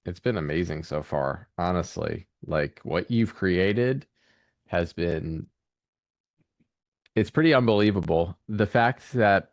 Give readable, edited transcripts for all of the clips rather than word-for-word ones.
It's been amazing so far, honestly. Like what you've created has been it's pretty unbelievable. The fact that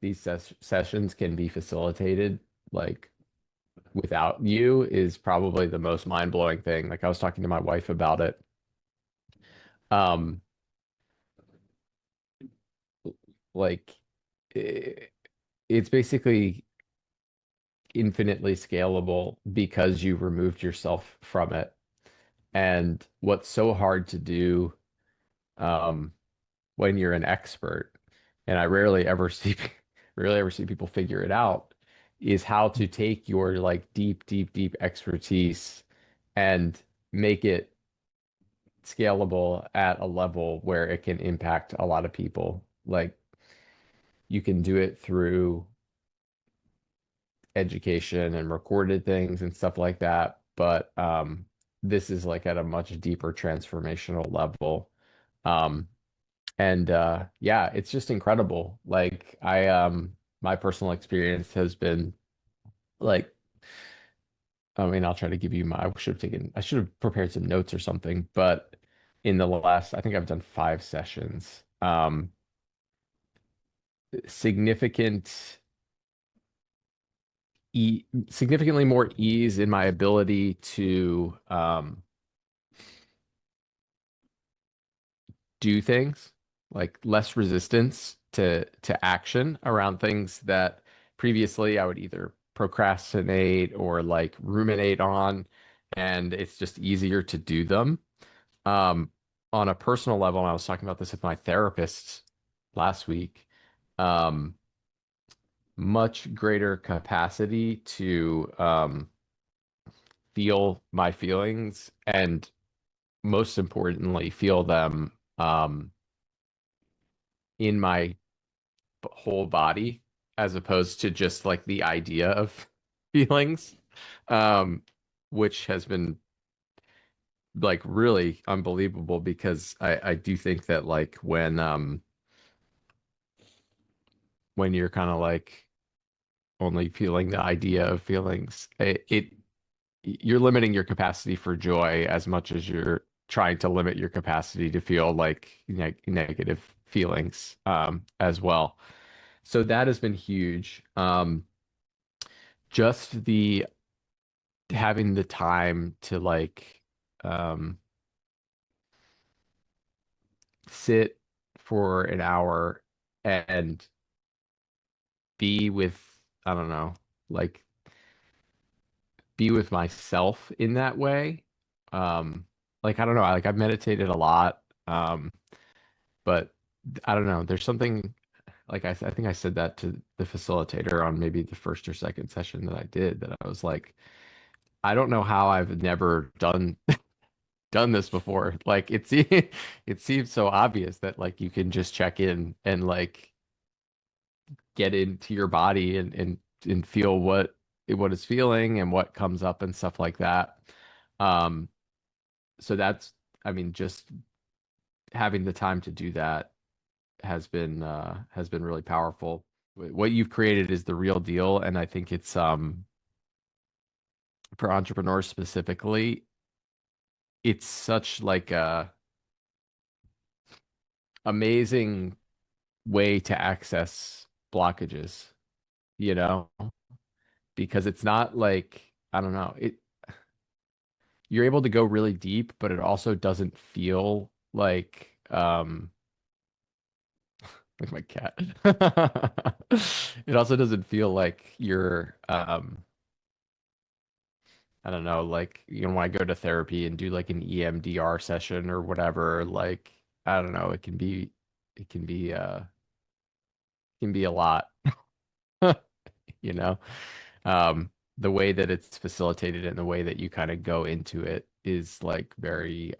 these sessions can be facilitated like without you is probably the most mind-blowing thing. Like I was talking to my wife about it. Um like i- it's basically infinitely scalable because you removed yourself from it. And what's so hard to do um when you're an expert, and I rarely ever see people figure it out, is how to take your like deep, deep, deep expertise and make it scalable at a level where it can impact a lot of people. Like you can do it through education and recorded things and stuff like that, but this is like at a much deeper transformational level. Um, And yeah, it's just incredible. Like my personal experience has been like I mean, I'll try to give you my I should have prepared some notes or something, but in the last I think I've done 5 sessions. Significant significantly more ease in my ability to do things, like less resistance to action around things that previously I would either procrastinate or like ruminate on, and it's just easier to do them. Um, on a personal level, and I was talking about this with my therapist last week, um, much greater capacity to feel my feelings and most importantly, feel them in my whole body as opposed to just like the idea of feelings, um, which has been like really unbelievable because I do think that like when you're kind of like only feeling the idea of feelings, it you're limiting your capacity for joy as much as you're trying to limit your capacity to feel like negative feelings as well. So that has been huge. Just the having the time to like um sit for an hour and be with I don't know, like be with myself in that way. Um like I don't know, I've meditated a lot. But I don't know, there's something like I think I said that to the facilitator on maybe the first or second session that I did that I was like I don't know how I've never done this before. Like it seems so obvious that like you can just check in and like get into your body and feel what it's feeling and what comes up and stuff like that. Um, so that's I mean just having the time to do that has been really powerful. What you've created is the real deal, and I think it's for entrepreneurs specifically, it's such like a amazing way to access blockages, you know, because it's not like, I don't know, you're able to go really deep, but it also doesn't feel like my cat. It also doesn't feel like you're I don't know, like when I go to therapy and do like an EMDR session or whatever, like I don't know, it can be a lot, you know. The way that it's facilitated and the way that you kind of go into it is like very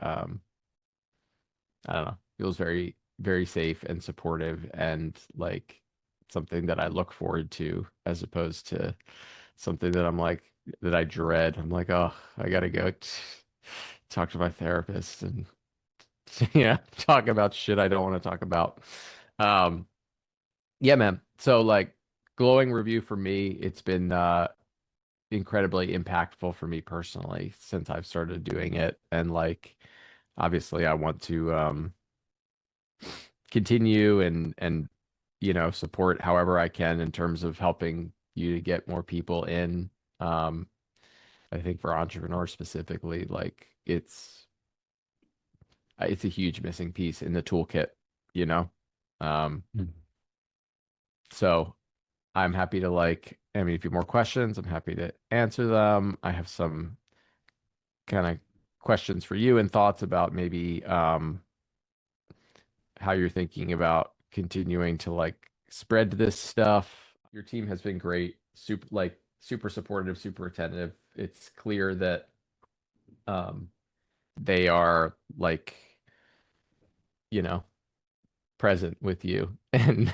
I don't know, feels very very safe and supportive and like something that I look forward to as opposed to something that I'm like that I dread. I'm like, oh, I gotta go talk to my therapist and yeah, talk about shit I don't want to talk about. Um, yeah, man. So like glowing review for me, it's been incredibly impactful for me personally since I've started doing it. And like, obviously, I want to continue and support however I can in terms of helping you to get more people in. Um, I think for entrepreneurs specifically, like it's a huge missing piece in the toolkit, you know? Um, Mm. so I'm happy to I mean, if you have more questions, I'm happy to answer them. I have some kind of questions for you and thoughts about maybe how you're thinking about continuing to like spread this stuff. Your team has been great, super supportive, super attentive. It's clear that um, they are you know, present with you and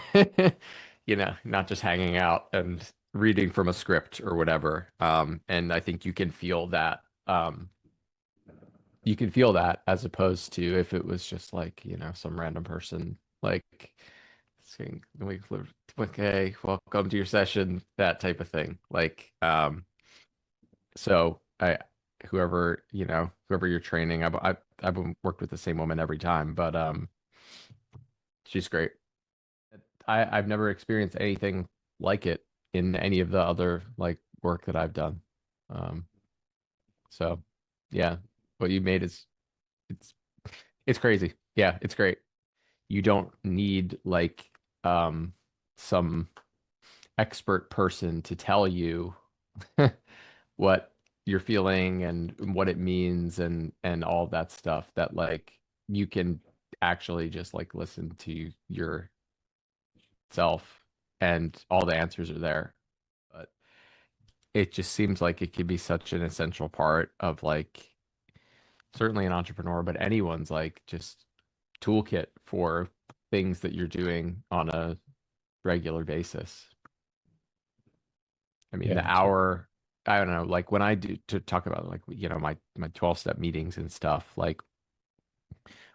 not just hanging out and reading from a script or whatever. And I think you can feel that as opposed to if it was just some random person saying, okay, welcome to your session, that type of thing. So whoever you're training, I've worked with the same woman every time, but she's great. I've never experienced anything like it in any of the other work that I've done. Um, so yeah, what you made is it's it's crazy. Yeah, it's great. You don't need um some expert person to tell you what you're feeling and what it means and all of that stuff that you can actually just listen to yourself and all the answers are there. But it just seems like it could be such an essential part of certainly an entrepreneur, but anyone's just toolkit for things that you're doing on a regular basis. I mean, Yeah, the hour, I don't know, when I do to talk about my 12 step meetings and stuff,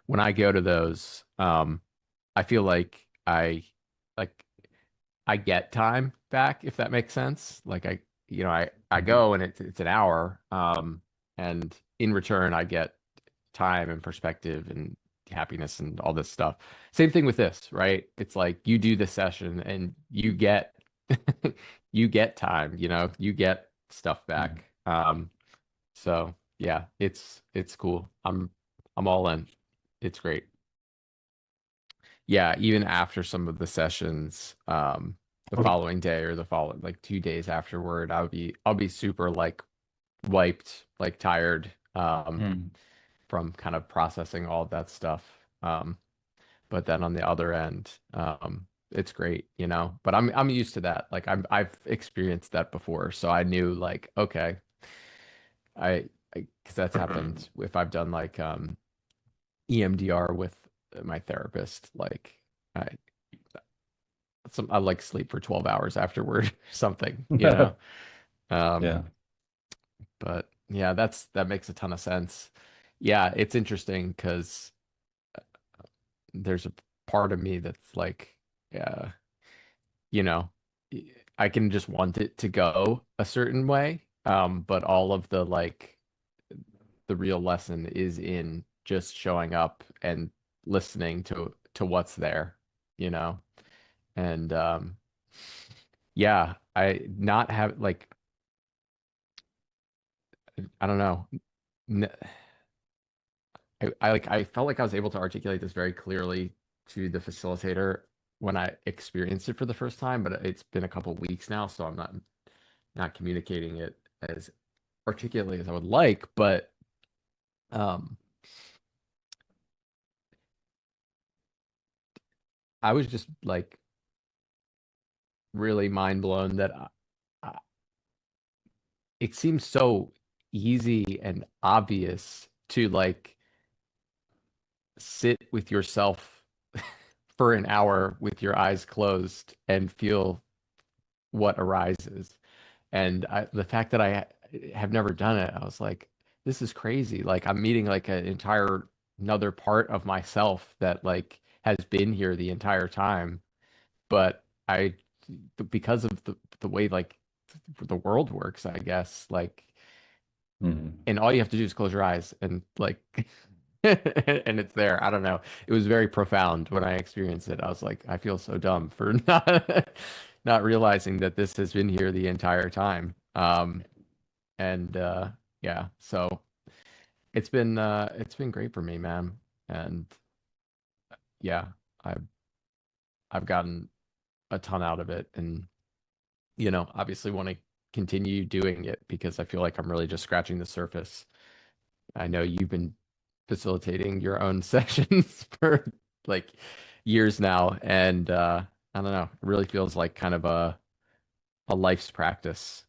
when I go to those, I feel like I get time back, if that makes sense. I mhm. go and it's an hour, and in return I get time and perspective and happiness and all this stuff. Same thing with this, right? It's like you do the session and you get you get time, you get stuff Yeah. back. So yeah, it's cool. I'm all in. It's great. Yeah, even after some of the sessions, the following day or the following 2 days afterward, I'll be super wiped, tired, Mm. from kind of processing all of that stuff. But then on the other end, it's great, But I'm used to that. I've experienced that before, so I knew okay, because that's happened if I've done EMDR with my therapist. I I sleep for 12 hours afterward, or something. Um, Yeah. but yeah, that makes a ton of sense. Yeah, it's interesting because there's a part of me that's yeah, you know, I can just want it to go a certain way. But all of the real lesson is in just showing up and listening to what's there, you know? And yeah, I not have I don't know. N- I felt like I was able to articulate this very clearly to the facilitator when I experienced it for the first time, but it's been a couple weeks now, so I'm not communicating it as articulately as I would like. But um, I was just really mind blown that it seems so easy and obvious to sit with yourself for an hour with your eyes closed and feel what arises. And the fact that I have never done it, I was like, this is crazy. I'm meeting an entire another part of myself that has been here the entire time. But because of the way the world works, I guess. Like, Mhm. and all you have to do is close your eyes and like and it's there. I don't know. It was very profound when I experienced it. I was like, I feel so dumb for not realizing that this has been here the entire time. And yeah, so it's been great for me, man. And yeah, I've I've gotten a ton out of it, and obviously want to continue doing it because I feel like I'm really just scratching the surface. I know you've been facilitating your own sessions for like years now, and I don't know, it really feels like kind of a life's practice.